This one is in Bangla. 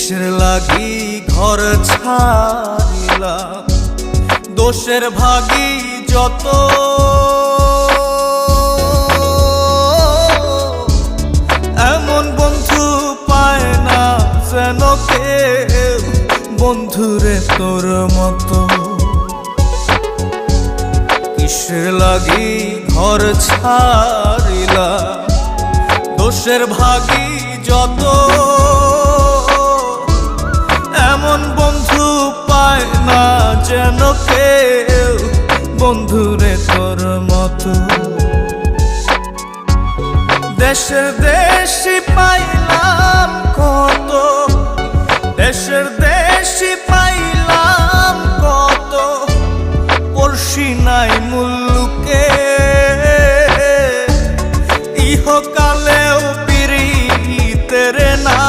কিসের লাগি ঘর ছাড়িলাম, দোষের ভাগী যত, এমন বন্ধু পায় না যেন কেউ, বন্ধুরে তোর মতো। কিসের লাগি ঘর ছাড়িলাম, দোষের ভাগী যত, এমন বন্ধু পায় না যেন কেউ, বন্ধুরে তোর মতো। দেশে দেশে পাইলাম